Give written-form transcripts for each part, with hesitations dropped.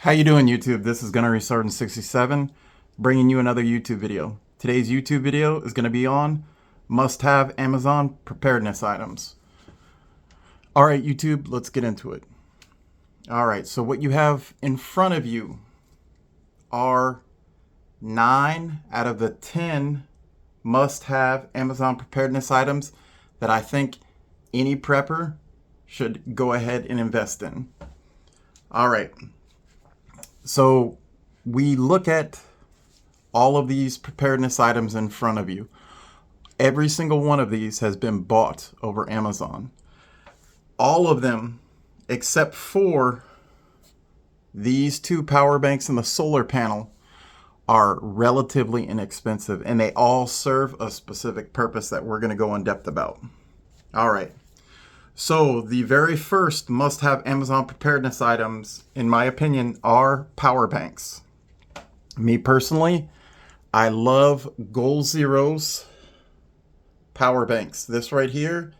How you doing, YouTube? This is Gunnery Sergeant 67 bringing you another YouTube video. Today's YouTube video is going to be on must-have Amazon preparedness items. Alright, YouTube, let's get into it. Alright, so what you have in front of you are 9 out of the 10 must-have Amazon preparedness items that I think any prepper should go ahead and invest in. Alright. So we look at all of these preparedness items in front of you. Every single one of these has been bought over Amazon. All of them, except for these two power banks and the solar panel, are relatively inexpensive, and they all serve a specific purpose that we're going to go in depth about. All right. So the very first must-have Amazon preparedness items, in my opinion, are power banks. Me personally, I love Goal Zero's power banks. This right here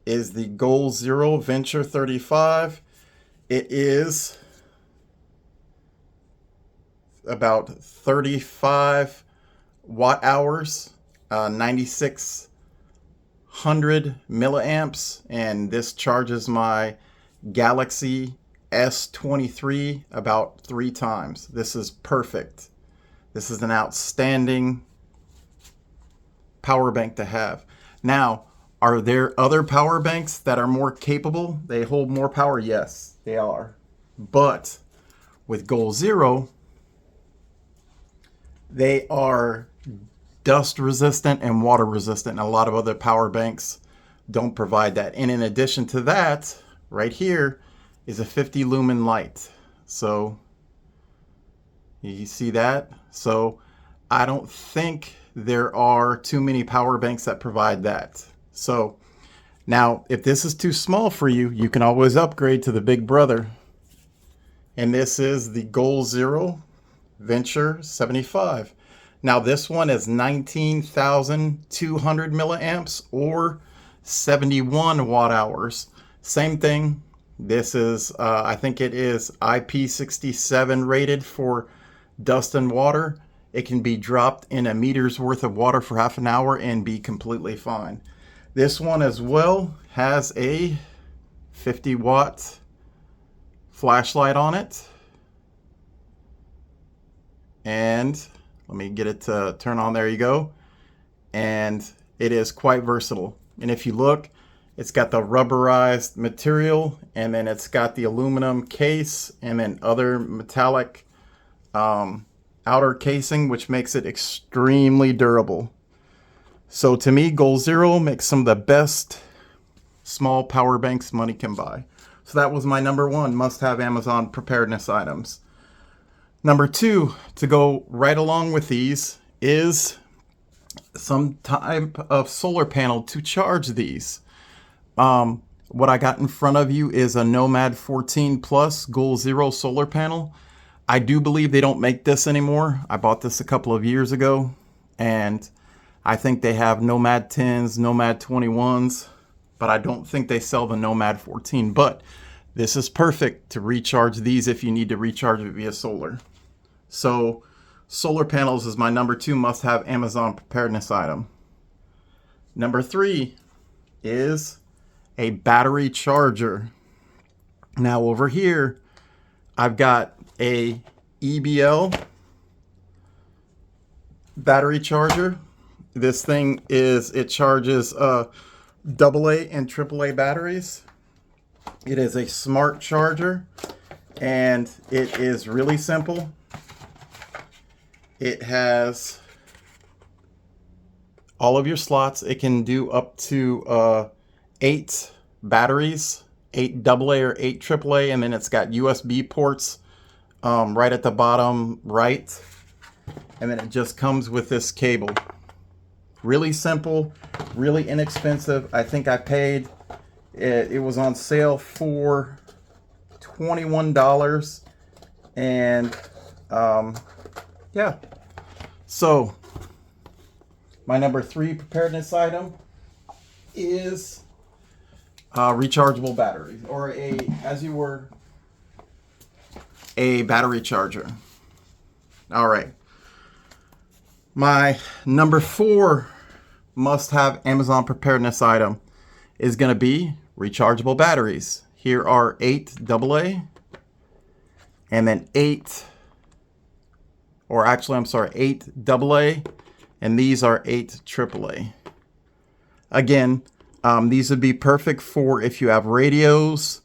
is the Goal Zero Venture 35. It is about 35 watt hours, 9600 milliamps, and this charges my Galaxy S23 about 3 times. This is perfect. This is an outstanding power bank to have. Now, are there other power banks that are more capable? They hold more power? Yes, they are. But with Goal Zero, they are dust resistant and water resistant, and a lot of other power banks don't provide that. And in addition to that, right here is a 50 lumen light. So you see that? So I don't think there are too many power banks that provide that. So now if this is too small for you, you can always upgrade to the big brother. And this is the Goal Zero Venture 75. Now this one is 19,200 milliamps or 71 watt hours. Same thing. This is, I think it is IP67 rated for dust and water. It can be dropped in a meter's worth of water for half an hour and be completely fine. This one as well has a 50 watt flashlight on it. And let me get it to turn on. There you go. And it is quite versatile. And if you look, it's got the rubberized material, and then it's got the aluminum case, and then other metallic outer casing, which makes it extremely durable. So to me, Goal Zero makes some of the best small power banks money can buy. So that was my number one must-have Amazon preparedness items. Number two, to go right along with these, is some type of solar panel to charge these. What I got in front of you is a Nomad 14 Plus Goal Zero solar panel. I do believe they don't make this anymore. I bought this a couple of years ago, and I think they have Nomad 10s, Nomad 21s, but I don't think they sell the Nomad 14. But this is perfect to recharge these if you need to recharge it via solar. So solar panels is my number two must-have Amazon preparedness item. Number three is a battery charger. Now over here, I've got a EBL battery charger. This thing it charges AA and AAA batteries. It is a smart charger, and it is really simple. It has all of your slots. It can do up to 8 batteries, 8 AA or 8 AAA, and then it's got USB ports right at the bottom right. And then it just comes with this cable. Really simple, really inexpensive. I think I paid, it was on sale for $21. And yeah. So my number three preparedness item is rechargeable batteries, or as you were a battery charger. All right. My number 4 must-have Amazon preparedness item is going to be rechargeable batteries. Here are 8 AA and then 8 AA, and these are 8 AAA. Again, these would be perfect for if you have radios,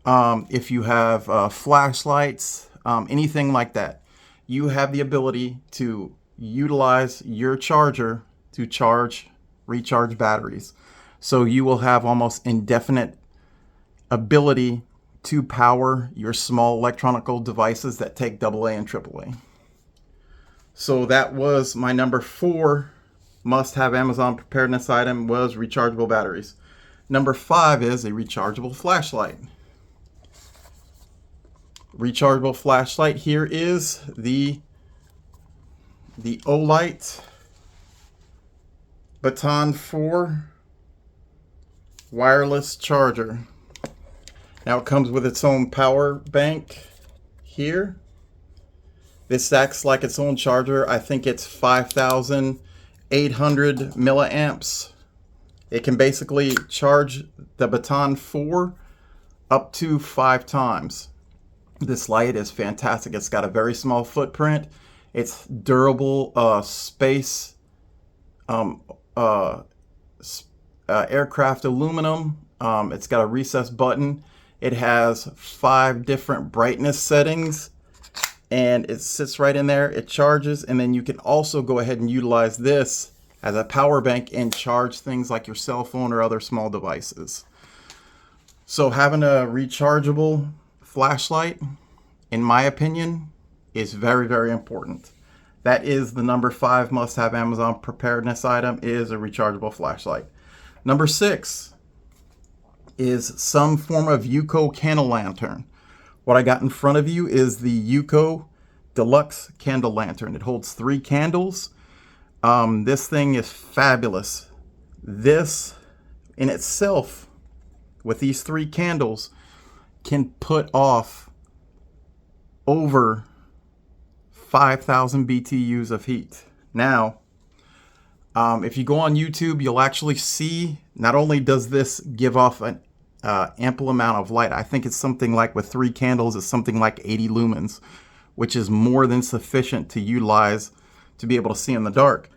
if you have flashlights, anything like that. You have the ability to utilize your charger to recharge batteries. So you will have almost indefinite ability to power your small electronic devices that take AA and AAA. So that was my number 4 must-have Amazon preparedness item, was rechargeable batteries. Number 5 is a rechargeable flashlight. Rechargeable flashlight. Here is the Olight Baton 4 wireless charger. Now it comes with its own power bank here. This acts like its own charger. I think it's 5,800 milliamps. It can basically charge the Baton 4 up to 5 times. This light is fantastic. It's got a very small footprint. It's durable aircraft aluminum. It's got a recessed button. It has 5 different brightness settings, and it sits right in there. It charges, and then you can also go ahead and utilize this as a power bank and charge things like your cell phone or other small devices. So having a rechargeable flashlight, in my opinion, is very, very important. That is the number 5 must-have Amazon preparedness item, is a rechargeable flashlight. Number 6 is some form of UCO candle lantern. What I got in front of you is the UCO Deluxe Candle Lantern. It holds 3 candles. This thing is fabulous. This in itself, with these 3 candles, can put off over 5,000 BTUs of heat. Now, if you go on YouTube, you'll actually see not only does this give off an ample amount of light. I think it's something like, with 3 candles, it's something like 80 lumens, which is more than sufficient to utilize to be able to see in the dark.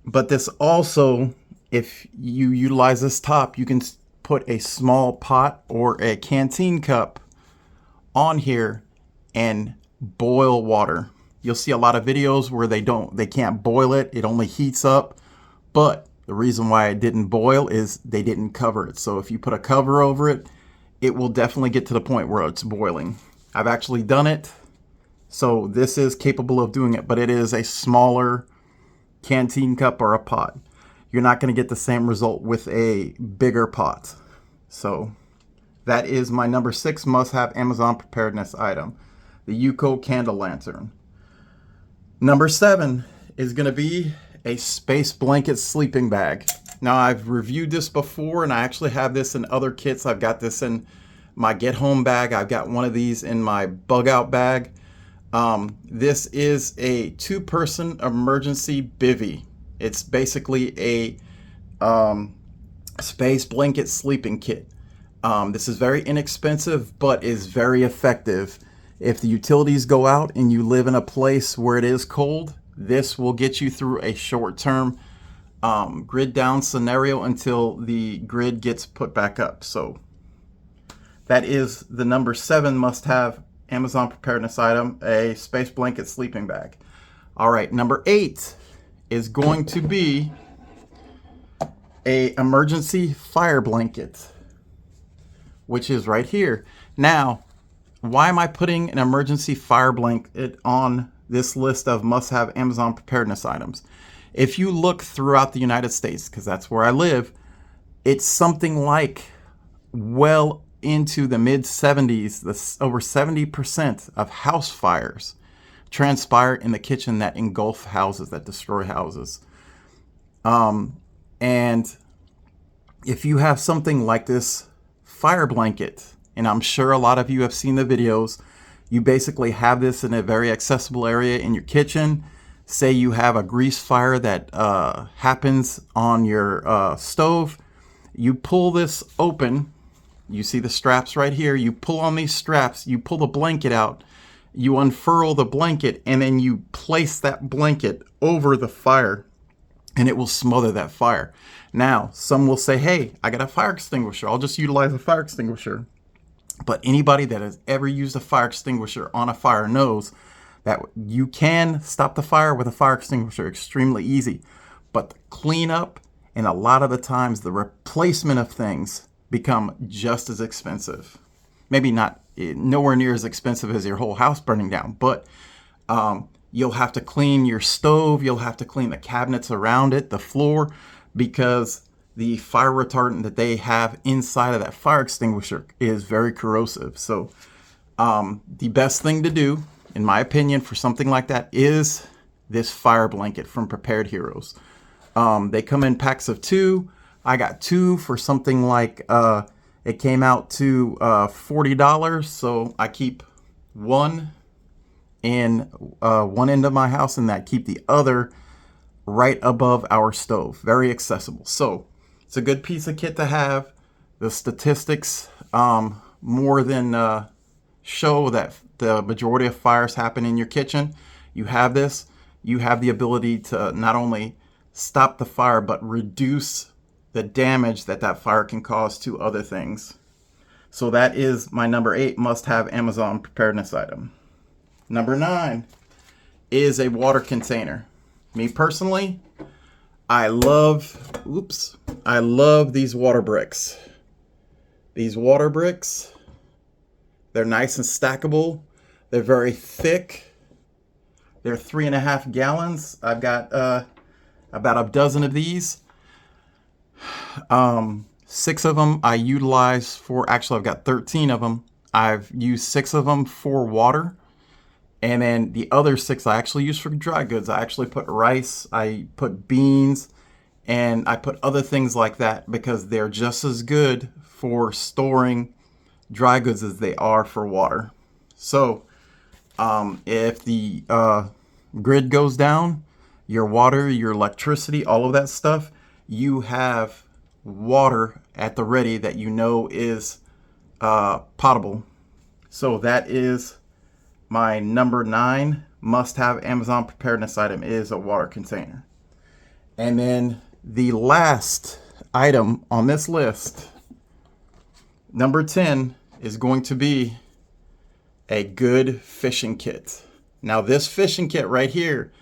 But this also, if you utilize this top, you can put a small pot or a canteen cup on here and boil water. You'll see a lot of videos where they can't boil it. It only heats up. But the reason why it didn't boil is they didn't cover it. So if you put a cover over it, it will definitely get to the point where it's boiling. I've actually done it. So this is capable of doing it, but it is a smaller canteen cup or a pot. You're not going to get the same result with a bigger pot. So that is my number 6 must-have Amazon preparedness item, the UCO candle lantern. Number 7 is going to be a space blanket sleeping bag. Now, I've reviewed this before, and I actually have this in other kits. I've got this in my get home bag. I've got one of these in my bug out bag. This is a 2-person emergency bivvy. It's basically a space blanket sleeping kit. This is very inexpensive, but is very effective. If the utilities go out and you live in a place where it is cold, this will get you through a short-term grid down scenario until the grid gets put back up. So that is the number 7 must-have Amazon preparedness item, a space blanket sleeping bag. All right, number 8 is going to be a emergency fire blanket, which is right here. Now, why am I putting an emergency fire blanket on this list of must-have Amazon preparedness items? If you look throughout the United States, because that's where I live, it's something like well into the mid-70s, over 70% of house fires transpire in the kitchen that engulf houses, that destroy houses. And if you have something like this fire blanket, and I'm sure a lot of you have seen the videos, You basically have this in a very accessible area in your kitchen. Say you have a grease fire that happens on your stove. You pull this open. You see the straps right here. You pull on these straps. You pull the blanket out. You unfurl the blanket, and then you place that blanket over the fire, and it will smother that fire. Now, some will say, hey, I got a fire extinguisher. I'll just utilize a fire extinguisher. But anybody that has ever used a fire extinguisher on a fire knows that you can stop the fire with a fire extinguisher extremely easy. But the cleanup and a lot of the times the replacement of things become just as expensive. Maybe not nowhere near as expensive as your whole house burning down, but you'll have to clean your stove. You'll have to clean the cabinets around it, the floor, because the fire retardant that they have inside of that fire extinguisher is very corrosive. So the best thing to do, in my opinion, for something like that is this fire blanket from Prepared Heroes. They come in packs of 2. I got 2 for something like, it came out to $40. So I keep one in one end of my house, and I keep the other right above our stove. Very accessible. So it's a good piece of kit to have. The statistics more than show that the majority of fires happen in your kitchen. You have this. You have the ability to not only stop the fire, but reduce the damage that that fire can cause to other things. So that is my number 8 must-have Amazon preparedness item. Number 9 is a water container. Me personally, I love these water bricks. These water bricks, they're nice and stackable. They're very thick. They're 3.5 gallons. I've got about a dozen of these. 6 of them I utilize for, actually I've got 13 of them. I've used 6 of them for water. And then the other 6 I actually use for dry goods. I actually put rice, I put beans, and I put other things like that because they're just as good for storing dry goods as they are for water. So if the grid goes down, your water, your electricity, all of that stuff, you have water at the ready that you know is potable. So that is my number 9 must-have Amazon preparedness item, is a water container. And then the last item on this list, number 10, is going to be a good fishing kit. Now this fishing kit right here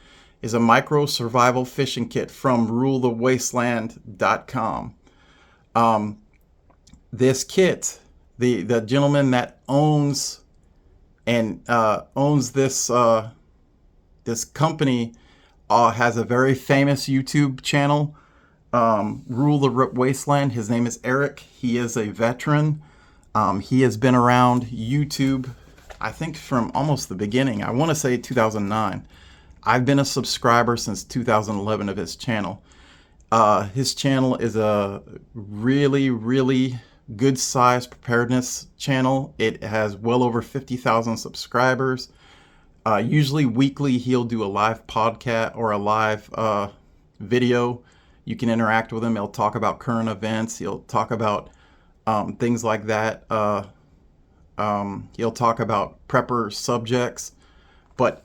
is a micro survival fishing kit from rulethewasteland.com. This kit, the gentleman that owns this this company has a very famous YouTube channel, Rule the Wasteland. His name is Eric. He is a veteran. He has been around YouTube, I think, from almost the beginning. I want to say 2009. I've been a subscriber since 2011 of his channel. His channel is a really, really good size preparedness channel. It has well over 50,000 subscribers. Usually weekly he'll do a live podcast or a live video. You can interact with him. He'll talk about current events. He'll talk about things like that. He'll talk about prepper subjects. But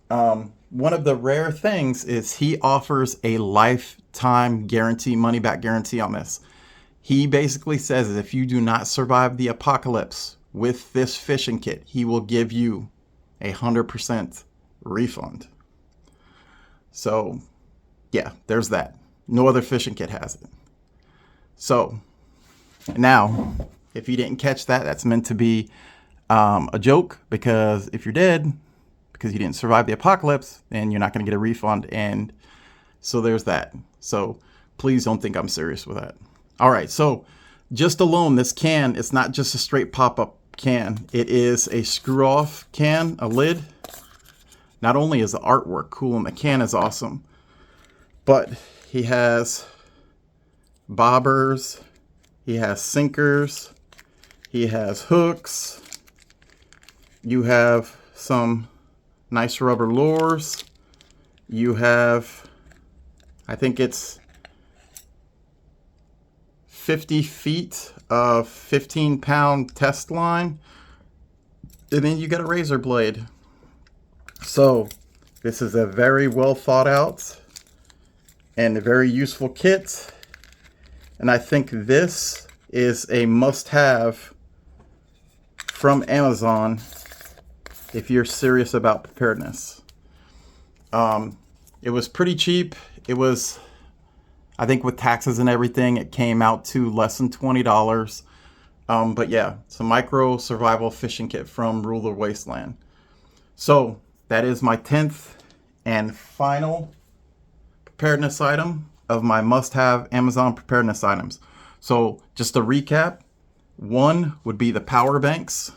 one of the rare things is he offers a lifetime guarantee, money back guarantee on this. He basically says that if you do not survive the apocalypse with this fishing kit, he will give you 100% refund. So yeah, there's that. No other fishing kit has it. So now, if you didn't catch that, that's meant to be a joke, because if you're dead because you didn't survive the apocalypse, then you're not going to get a refund. And so there's that. So please don't think I'm serious with that. All right, so just alone, this can, it's not just a straight pop-up can. It is a screw-off can, a lid. Not only is the artwork cool and the can is awesome, but he has bobbers, he has sinkers, he has hooks. you have some nice rubber lures. You have, I think it's 50 feet of 15-pound test line. And then you got a razor blade. So this is a very well thought out and a very useful kit. And I think this is a must-have from Amazon if you're serious about preparedness. It was pretty cheap. It was, I think with taxes and everything, it came out to less than $20. But yeah, it's a micro survival fishing kit from Ruler Wasteland. So that is my 10th and final preparedness item of my must-have Amazon preparedness items. So just to recap, one would be the power banks.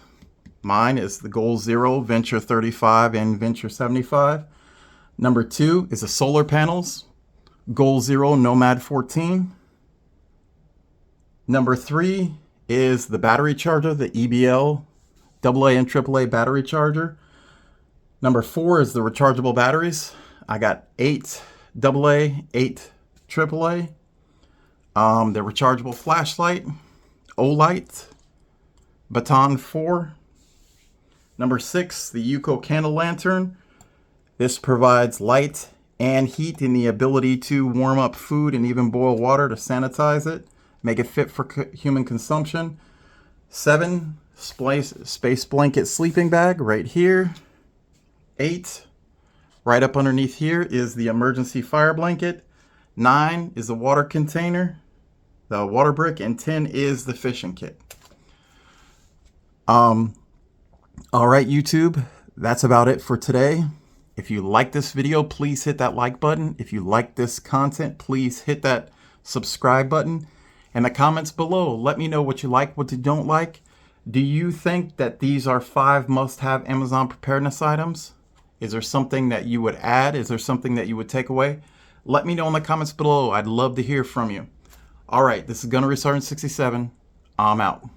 Mine is the Goal Zero, Venture 35, and Venture 75. Number 2 is the solar panels, Goal Zero, Nomad 14. Number 3 is the battery charger, the EBL AA and AAA battery charger. Number 4 is the rechargeable batteries. I got 8 AA, 8 AAA. The rechargeable flashlight, Olight, Baton 4. Number 6, the Yuko candle lantern. This provides light and heat and the ability to warm up food and even boil water to sanitize it, make it fit for human consumption. 7, space blanket sleeping bag right here. 8, right up underneath here is the emergency fire blanket. 9 is the water container, the water brick, and 10 is the fishing kit. All right, YouTube, that's about it for today. If you like this video, please hit that like button. If you like this content, please hit that subscribe button. In the comments below, let me know what you like, what you don't like. Do you think that these are 5 must-have Amazon preparedness items? Is there something that you would add? Is there something that you would take away? Let me know in the comments below. I'd love to hear from you. All right, this is Gunnery Sergeant 67. I'm out.